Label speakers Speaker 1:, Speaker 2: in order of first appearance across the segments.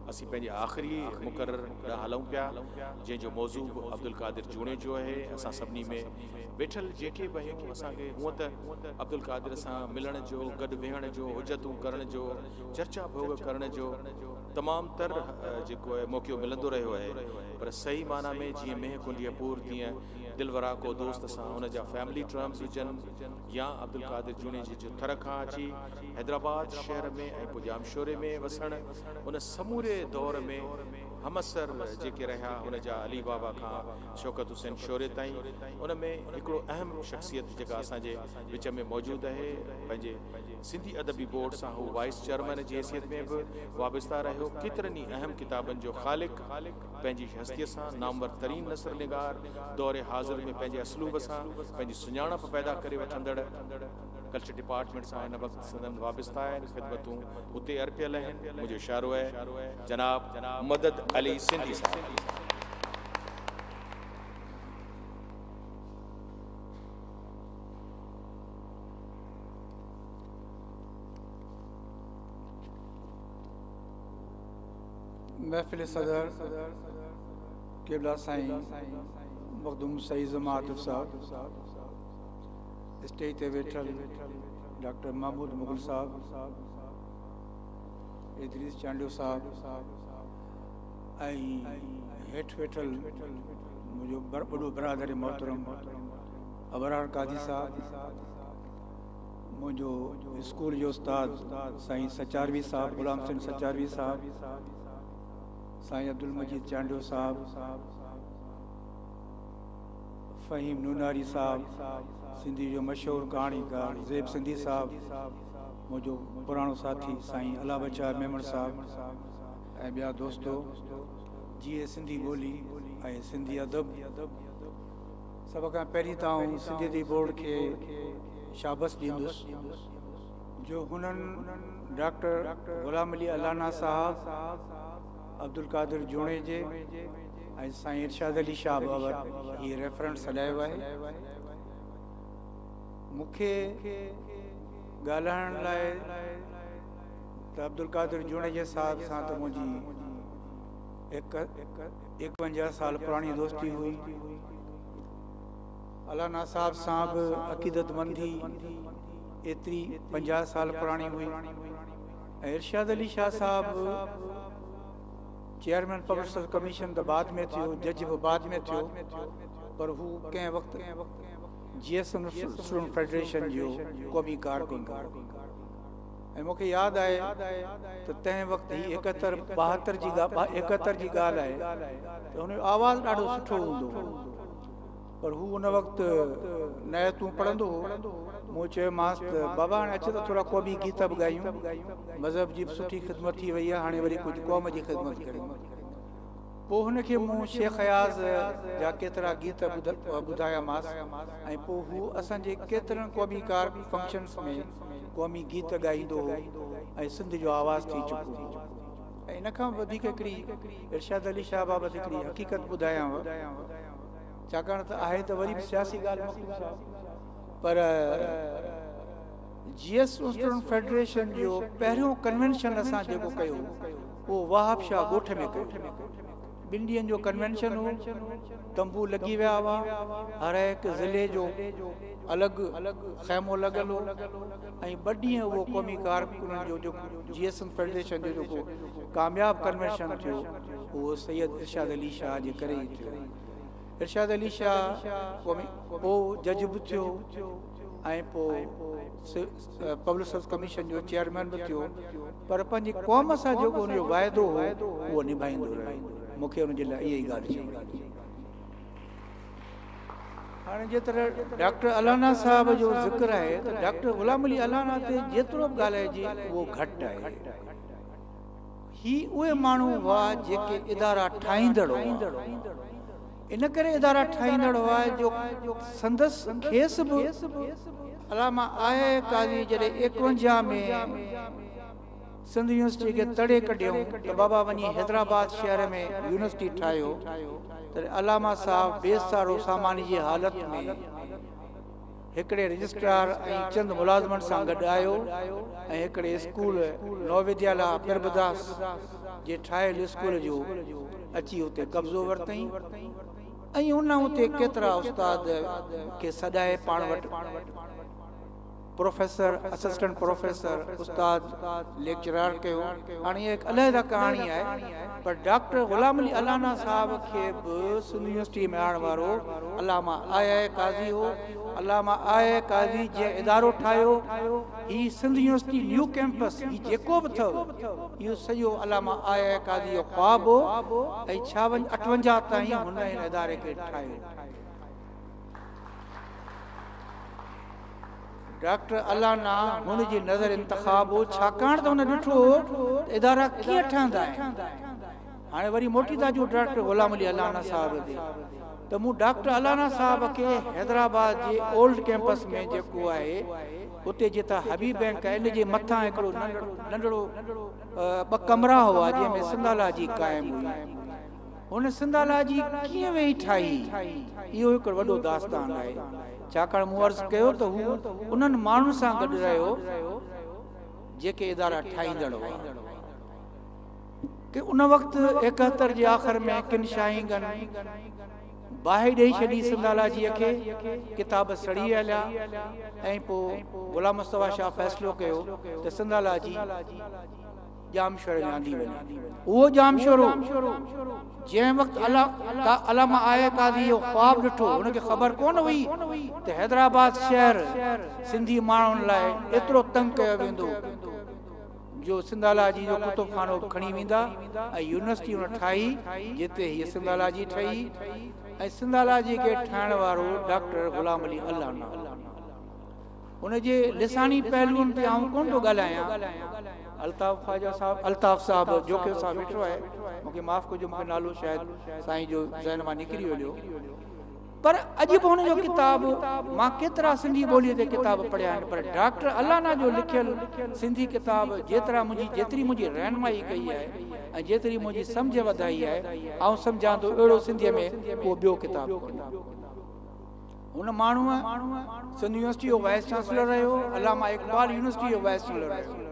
Speaker 1: असी पंहिंजे आख़िरी मुक़र्रर ॾांहुं हलूं पिया, जंहिंजो मौज़ू अब्दुल क़ादिर जूणे जो आहे। असां सभिनी में वेठल जेके बि आहियूं, असांखे हूअं त अब्दुल क़ादिर सां मिलण जो, गॾु वेहण जो, हुजतूं करण जो, चर्चा भोग करण जो तमामु तर जेको आहे मौक़ो मिलंदो रहियो आहे। पर सही माना में जीअं मेह कुंडिया पूर, तीअं दिलवरा को दोस्त सां उन जा फैमिली टर्म्स हुजनि, या अब्दुल क़ादिर जूणे जी जो थर खां अची हैदराबाद शहर में ऐं पोइ जामशोरे में वसण, उन समूरे दौर में हमसर जेके रहिया उन जा अली बाबा खां शौकत हुसैन शोरे ताईं, उन में हिकिड़ो अहम शख़्सियत जेका असांजे विच में मौजूदु आहे। पंहिंजे सिंधी अदबी बोर्ड सां हू वाइस चेयरमैन जी हैसियत में बि वाबस्ता रहियो। केतिरनि ई अहम किताबनि जो ख़ालिक, पंहिंजी हस्तीअ सां नामवर तरीन नसर निगार, दौरे हाज़िर में पंहिंजे असलूब सां पंहिंजी सुञाणप पैदा करे वठंदड़, कल्चर डिपार्टमेंट सां हिन वक़्तु संदन वाबस्ता आहिनि, ख़िदमतूं उते अर्पियल आहिनि। मुंहिंजो इशारो आहे जनाब मदद अली सिंधी साहब।
Speaker 2: महफिल सदर केबला साईं मखदूम सईद जमात साहब, स्टेज ते वेठल डॉक्टर महमूद मुगल साहब, इदरीस चांडियो साहब, ऐं हेठि वेठल मुंहिंजो वॾो बरादर मोहतरम अबरार काजी साहब, मुंहिंजो स्कूल जो उस्ताद साईं सचारवी साहब, गुलाम सिंह सचारवी साहब, साईं अब्दुल मजीद चांडियो साहब, फ़हीम नूनारी साहब, सिंधी जो मशहूर कहाणीकार ज़ेब सिंधी साहब, मुंहिंजो पुराणो साथी साईं अला बचार मेमण साहब, ऐं ॿिया दोस्तो। जीअं सिंधी ॿोली ऐं सिंधी अदब, सभ खां पहिरीं त सिंधी अदबी बोर्ड खे शाबस ॾींदुसि जो हुननि डॉक्टर ग़ुलाम अली अलाना साहब, अब्दुल क़ादिर जूणे जे ऐं साईं इरशाद अली शाह बाबत हीअ रेफरेंस हलायो आहे। मूंखे ॻाल्हाइण लाइ त अब्दुल क़ादिर जूणे जे साहब सां त मुंहिंजी 51 साल पुरानी दोस्ती हुई। अलाना साहब सां बि अक़ीदतमंदी एतिरी 50 साल पुरानी हुई। ऐं इरशाद अली शाह साहब चेयरमैन पब्लिक सर्विस कमीशन त बाद में थियो, जज बि बाद में थियो, पर हू कंहिं वक़्तु GSM स्टूडेंट फेडरेशन जो क़ौमी कारकुन। ऐं मूंखे यादि आहे त तंहिं वक़्तु ही 71 जी ॻाल्हि आहे त हुनजो आवाज़ु ॾाढो सुठो हूंदो, पर हू उन वक़्तु नयतूं पढ़ंदो हो। मूं चयोमांसि त बाबा हाणे अचे त थोरा क़ौमी गीत बि ॻायूं, मज़हब जी बि सुठी ख़िदमत थी वई आहे, हाणे वरी कुझु क़ौम जी ख़िदमत करियूं। पोइ हुनखे मूं शेख अयाज़ जा केतिरा गीत ॿुधायामांसि, ऐं पोइ हू असांजे केतिरनि क़ौमी कार फंक्शन्स में क़ौमी गीत ॻाईंदो हो ऐं सिंध जो आवाज़ थी चुको हो। ऐं इन खां वधीक हिकिड़ी इरशाद अली शाह बाबति हिकिड़ी हक़ीक़त ॿुधायांव, छाकाणि त आहे त वरी बि सियासी ॻाल्हि, पर GSM स्टूडेंट फेडरेशन जो पहिरियों कन्वेंशन असां जेको कयो उहो वहाब शाह ॻोठ में कयो। 2 ॾींहंनि जो कन्वेंशन हो, तंबू लॻी विया हुआ, हर हिकु ज़िले जो अलॻि ख़ैमो लॻल हो, ऐं 2 ॾींहं उहो क़ौमी कारकुननि जो जेको GSM फेडरेशन जो जेको कामयाबु कन्वेंशन थियो उहो सैयद इरशाद अली शाह जे करे ई थियो। इरशाद अली शाह पोइ जज बि थियो ऐं पोइ पब्लिक सर्विस कमीशन जो चेयरमैन बि थियो, पर पंहिंजी क़ौम सां जेको हुनजो वाइदो हो उहो निभाईंदो रहियो। मूंखे हुनजे लाइ इहा ई ॻाल्हि चई। हाणे जेतिरो डॉक्टर अलाना साहब जो ज़िक्र आहे त डॉक्टर ग़ुलाम अली अलाना ते जेतिरो बि ॻाल्हाइजे उहो घटि आहे। ही उहे माण्हू हुआ जेके इदारा ठाहींदड़ हुआ, इन करे इदारा ठाहींदड़ हुआ जो संदसि खेसि बि अलामा आहे काज़ी जॾहिं 51 में सिंध यूनिवर्सिटी खे तड़े कढियऊं त बाबा वञी हैदराबाद शहर में यूनिवर्सिटी ठाहियो, त अलामा साहब बेसारो सामानी जी हालत में हिकिड़े रजिस्ट्रार ऐं चंद मुलाज़िमनि सां गॾु आयो ऐं हिकिड़े स्कूल नवविद्यालय प्रभुदास जे ठाहियल स्कूल जो अची उते कब्ज़ो वरितई ऐं उन उते केतिरा उस्ताद खे सॾाए पाण वटि प्रोफेसर असिस्टेंट प्रोफेसर उस्ताद लेक्चरार कयो। हाणे हिकु अलहदा कहाणी आहे पर डॉक्टर गुलाम अली अलाना साहब खे बि सिंध यूनिवर्सिटी में आणण वारो अलामा आया काज़ी हो। अलामा आया काज़ी जे इदारो ठाहियो ही सिंध यूनिवर्सिटी न्यू कैंपस ही जेको बि अथव इहो सॼो अलामा आया काज़ी जो ख्वाब हो ऐं 58 ताईं हुन हिन इदारे खे ठाहियो। डॉक्टर अलाना हुन जी नज़र इंतखाब हो छाकाणि त हुन ॾिठो इदारा कीअं ठहंदा आहिनि। हाणे वरी मोटी था अचूं डॉक्टर गुलाम अली अलाना साहब ते त मूं डॉक्टर अलाना साहब खे हैदराबाद जे ओल्ड कैंपस में जेको आहे उते जितां हबीब बैंक आहे इन जे मथां हिकिड़ो नंढड़ो 2 कमरा हुआ जंहिंमें सिंधाला जी क़ाइमु हुई। हुन सिंधाला जी कीअं वेही ठाही इहो हिकिड़ो वॾो दास्तान आहे छाकाणि मूं अर्ज़ु कयो त हू उन्हनि माण्हुनि सां गॾु रहियो जेके इदारा ठाहींदड़ हुआ कि उन वक़्तु 71 जे आख़िर में किन शाहीगन बाहि ॾेई छॾी सिंधाला जीअ खे किताब सड़ी हलिया ऐं पोइ गुलाम मुस्तफ़ा शाह फ़ैसिलो कयो त सिंधाला जी जामशोर में आंदी वञे। उहो जामशोर जंहिं वक़्तु अलामा आया काज़ी जो ख्वाब ॾिठो हुनखे ख़बर कोन हुई त हैदराबाद शहर सिंधी माण्हुनि लाइ एतिरो तंग कयो वेंदो जो सिंधाला जी जो कुतुबखानो खणी वेंदा ऐं यूनिवर्सिटी हुन ठाही जिते हीअ सिंधाला जी ठही ऐं सिंधाला जी खे ठाहिण वारो डॉक्टर गुलाम अली अलाना। हुनजे लिसानी पहलुनि ते आउं कोन थो ॻाल्हायां। अल्ताफ़ ख्वाजा साहब अल्ताफ़ साहब जोके साहब वेठो आहे मूंखे माफ़ कजो मूंखे नालो शायदि साईं जो ज़हन मां निकिरी वियो पर अॼु बि हुनजो किताब मां केतिरा सिंधी ॿोलीअ ते किताब पढ़िया आहिनि पर डॉक्टर अलाना जो लिखियल सिंधी किताब जेतिरी मुंहिंजी रहनुमाई कई आहे ऐं जेतिरी मुंहिंजी सम्झ वधाई आहे ऐं सम्झां थो अहिड़ो सिंधीअ में को ॿियो किताब कोन्हे। हुन माण्हूअ सिंध यूनिवर्सिटी जो वाइस चांसलर रहियो अलामा इक़बाल यूनिवर्सिटी जो वाइस चांसलर रहियो।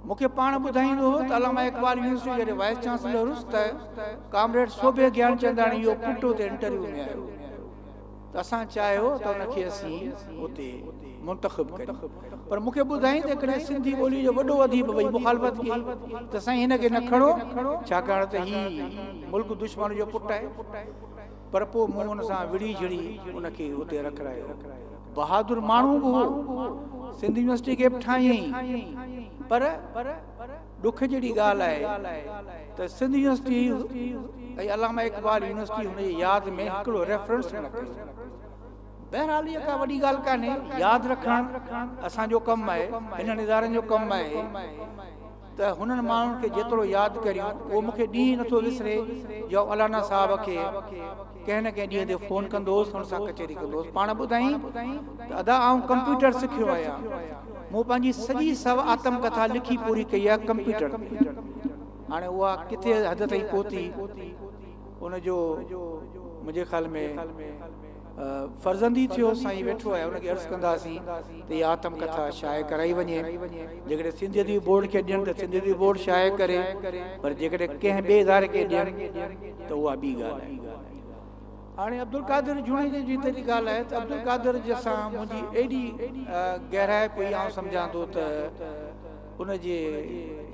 Speaker 2: मूंखे पाण ॿुधाईंदो हो त अलामा इक़बाल यूनिवर्सिटी जॾहिं वाइस चांसलर हुयुसि त कामरेड सोभे ज्ञानचंदाणी जो पुटु हुते इंटरव्यू में आयो त असां चाहियो त हुनखे असीं उते मुंतख़िब कयूं पर मूंखे ॿुधाईं त हिकिड़े सिंधी ॿोली जो वॾो अदीब भई मुखालफ़त कई त साईं हिनखे न खणो छाकाणि त ही मुल्क दुश्मन जो पुटु आहे पर पोइ मूं हुन सां विड़ी झिड़ी हुनखे उते रखायो। बहादुर माण्हू बि हो सिंध यूनिवर्सिटी खे बि ठाहियईं पर दुख जहिड़ी ॻाल्हि आहे त सिंध यूनिवर्सिटी ऐं अलामा इक़बाल यूनिवर्सिटी हुनजी यादि में हिकिड़ो रेफरेंस न कयो। बहरहाल इहा का वॾी ॻाल्हि कान्हे यादि रखणु असांजो कमु आहे हिननि इदारनि जो कमु आहे त हुननि माण्हुनि खे जेतिरो यादि करियूं उहो मूंखे ॾींहुं नथो विसरे जो अलाना साहब खे कंहिं न कंहिं ॾींहं ते फ़ोन कंदो हुउसि हुन सां कचहरी कंदो हुउसि। पाण ॿुधाईं त अदा आउं कंप्यूटर सिखियो आहियां मूं पंहिंजी सॼी सव आत्मकथा लिखी पूरी कई आहे कंप्यूटर ते। हाणे उहा किथे हद ताईं पहुती उनजो मुंहिंजे ख़्याल में फर्ज़ंदी थियो साईं वेठो आहे हुनखे अर्ज़ु कंदासीं त इहा आत्मकथा शाये कराई वञे जेकॾहिं सिंधियती बोर्ड खे ॾियनि त सिंधियती बोर्ड शाये करे पर जेकॾहिं कंहिं ॿिए इदारे खे ॾियनि त उहा ॿी ॻाल्हि आहे। हाणे अब्दुल कादिर जूणे जी तरी ॻाल्हि आहे त अब्दुल कादिर जंहिंसां मुंहिंजी एॾी गहराई पई आउं सम्झां थो त हुनजे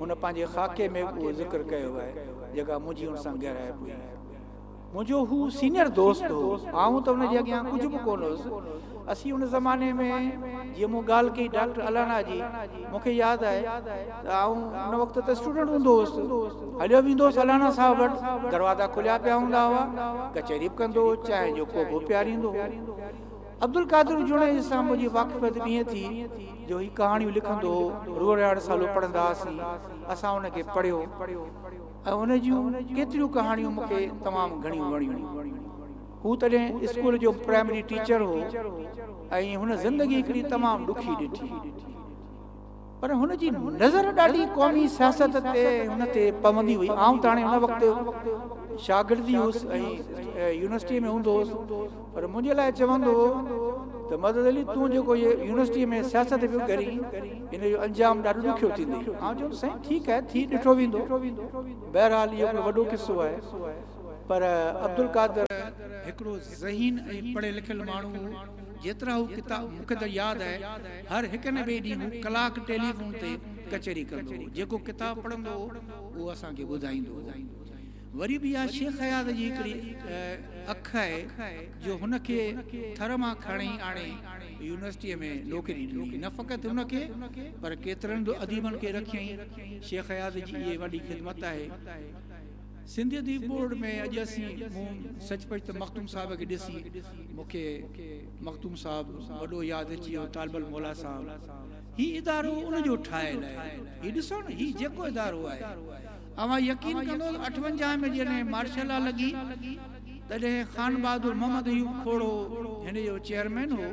Speaker 2: हुन पंहिंजे ख़ाके में उहो ज़िक्र कयो आहे जेका मुंहिंजी हुन सां गहराई पई आहे। मुंहिंजो हू सीनियर दोस्त हो आऊं त हुनजे अॻियां कुझु बि कोन हुउसि। असीं हुन ज़माने में जीअं मूं ॻाल्हि कई डॉक्टर अलाना जी मूंखे यादि आहे त आऊं हुन वक़्तु त स्टूडेंट हूंदो हुउसि हलियो वेंदो हुउसि अलाना साहब वटि दरवाज़ा खुलिया पिया हूंदा हुआ कचहरी बि कंदो चांहि जो कोप पियारींदो हो। अब्दुल कादिर जूणे सां मुंहिंजी वाक़फ़ियत ईअं थी जो ही कहाणियूं लिखंदो हो रोड़ सालो पढ़ंदा हुआसीं असां हुनखे पढ़ियो ऐं हुन जूं केतिरियूं कहाणियूं मूंखे तमामु घणियूं वणियूं। हू तॾहिं स्कूल जो प्राइमरी टीचर हो ऐं हुन ज़िंदगी हिकिड़ी तमामु ॾुखी ॾिठी पर हुन जी नज़र ॾाढी क़ौमी सियासत ते हुन ते पवंदी हुई। आउं त हाणे हुन वक़्तु शागिर्दी हुउसि ऐं यूनिवर्सिटी में हूंदो हुउसि, पर मुंहिंजे लाइ चवंदो त मदद अली तूं जेको इहे यूनिवर्सिटी में सियासत पियो करी हिन जो अंजाम ॾाढो ॾुखियो थींदो। आउं चवंदो साईं ठीकु आहे, थी ॾिठो वेंदो। बहरहाल इहो हिकिड़ो वॾो किस्सो आहे। पर अब्दुल कादिर हिकिड़ो ज़हीन ऐं पढ़ियल लिखियल माण्हू हो। जेतिरा हू किताब मूंखे त यादि आहे, हर हिक न ॿिए ॾींहुं कलाक टेलीफोन ते कचहरी कंदो हो। जेको किताब पढ़ंदो हो उहो असांखे ॿुधाईंदो हो। वरी बि इहा शेख हयात जी हिकिड़ी अख आहे जो हुनखे थर मां खणी आणे यूनिवर्सिटीअ में नौकिरी ॾिनी। न फ़क़ति हुनखे पर केतिरनि अदीबनि खे रखियईं। शेख हयात जी इहा वॾी ख़िदमत आहे। सिंधी अदीब बोर्ड में अॼु असीं मूं सचपच त मखदूम साहिब खे ॾिसी मूंखे मखदूम साहिबु वॾो यादि अची वियो, तालबल मौला साहिबु। हीउ इदारो उनजो ठाहियलु आहे। हीउ ॾिसो न, हीउ जेको इदारो आहे अवां यकीन कंदो 58 में जॾहिं मार्शल लॉ लॻी तॾहिं ख़ान बहादुर मोहम्मद अयूब खोड़ो हिन जो चेयरमैन हो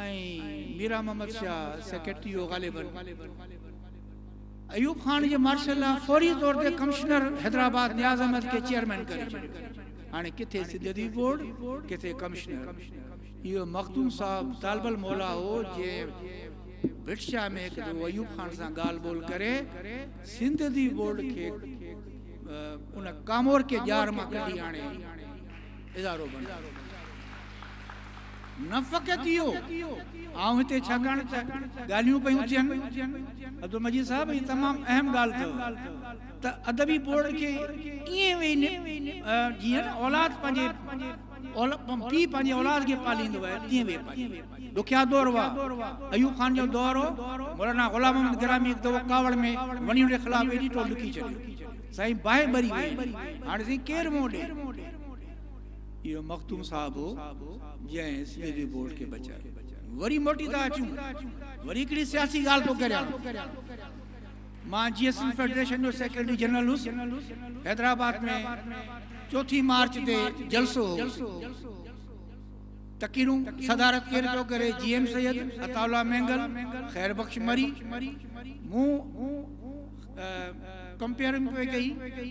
Speaker 2: ऐं मीरा मोहम्मद शाह सेक्रेटरी हो ग़ालिबन। अयूब खान जे मार्शल लॉ फौरी तौर ते कमिश्नर हैदराबाद नियाज़ अहमद के चेयरमैन करे छॾियो। हाणे किथे सिंधी अदीब बोर्ड, किथे कमिश्नर। इहो मखदूम साहिबु तालबल मौला हो जे ब्रिटिशाह में हिकु दफ़ो अयूब खान सां ॻाल्हि ॿोल करे सिंध अदीब बोर्ड खे उन कामोर के ॼार मां कढी आणे इदारो बणायो। न फ़क़ति इहो, आउं हिते छाकाणि त ॻाल्हियूं पियूं थियनि, अब्दुल मजीद साहिब ही तमामु अहम ॻाल्हि अथव त अदबी बोर्ड खे ईअं वेही जीअं न औलाद पंहिंजे पीउ पंहिंजे औलाद खे पालींदो आहे तीअं वेही पालींदो। ॾुखिया दौर हुआ, अयूब खान जो दौर हो। मौलाना ग़ुलाम मोहम्मद गिरामी हिकु दफ़ो कावड़ में वञी हुन जे ख़िलाफ़ एॾी टोल ॾुकी छॾियो, साईं बाहि भरी वई। हाणे साईं केरु मूं ॾे? इहो मखदूम साहिबु हो जंहिं सिंधी बोर्ड खे बचायो। वरी मोटी था अचूं, वरी हिकिड़ी सियासी ॻाल्हि थो करियां। मां GSM फेडरेशन जो सेक्रेटरी जनरल हुउसि। हैदराबाद में 4 मार्च ते जलसो हो। तकीरूं सदारत केरु थो करे? GM सैयद, अताउल्ला मेंगल, ख़ैर बख्श मरी। मूं कंपेयरिंग पे कई,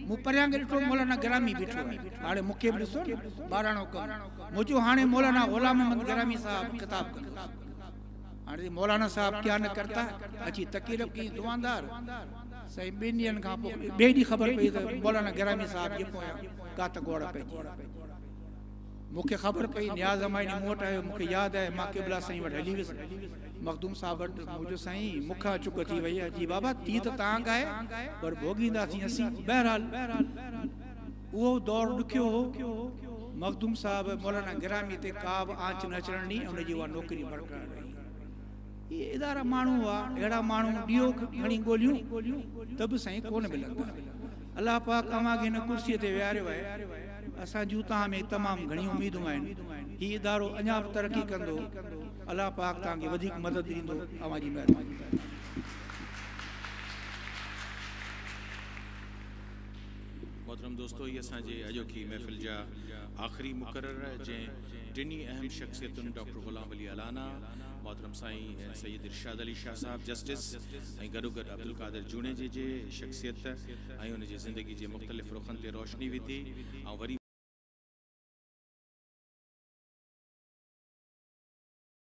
Speaker 2: मूं परियां ॾिठो मौलाना गिरामी बीठो आहे। हाणे मूंखे बि ॾिसो न ॿाराणो कमु मुंहिंजो। हाणे मौलाना ग़ुलाम मोहम्मद गिरामी साहिबु किताबु कंदो। हाणे मौलाना साहिबु क्या न करता अची तकीर कई दुआदार। साईं 2 ॾींहंनि खां पोइ ॿिए ॾींहुं ख़बर पई त मौलाना गिरामी साहिबु जे पोयां कात गोड़ पइजी। मूंखे ख़बर पई नियाज़ अमाइनी मूं वटि आयो। मूंखे यादि आहे मां क़िबला साईं वटि हली वियुसि। मखदूम साहिब वटि मुंहिंजो साईं मूंखां चुक थी वई आहे। जी बाबा थी त तव्हां खां आहे पर भोगींदासीं असीं। बहरहाल उहो दौर ॾुखियो हो। मखदूम साहिब मौलाना गिरामी ते का बि आंच न अचण ॾिनी ऐं हुनजी उहा नौकिरी बरक़रार रही। इहे इदारा माण्हू हुआ, अहिड़ा माण्हू ॾियो खणी ॻोल्हियूं त बि साईं कोन मिलंदा। अलाह पाक अव्हांखे हिन कुर्सीअ ते विहारियो आहे। असां जूं तव्हां में तमामु घणियूं उमेदूं आहिनि। हीउ इदारो अञा बि तरक़ी कंदो। अलाह पाक तव्हांखे वधीक मदद ॾींदो। अव्हां जी महिरबानी।
Speaker 1: मोहतरम दोस्तों, ये असांजे अॼोकी महफ़िल जा आख़िरी मुक़रर जंहिं टिनी अहम शख़्सियतुनि डॉक्टर ग़ुलाम अली अलाना, मोहतरम साईं सैयद इरशाद अली शाह साहब जस्टिस ऐं गॾोगॾु अब्दुल कादिर जूणे जी शख़्सियत ऐं हुनजी ज़िंदगी जे मुख़्तलिफ़ रुख़नि ते रोशनी विधी। ऐं वरी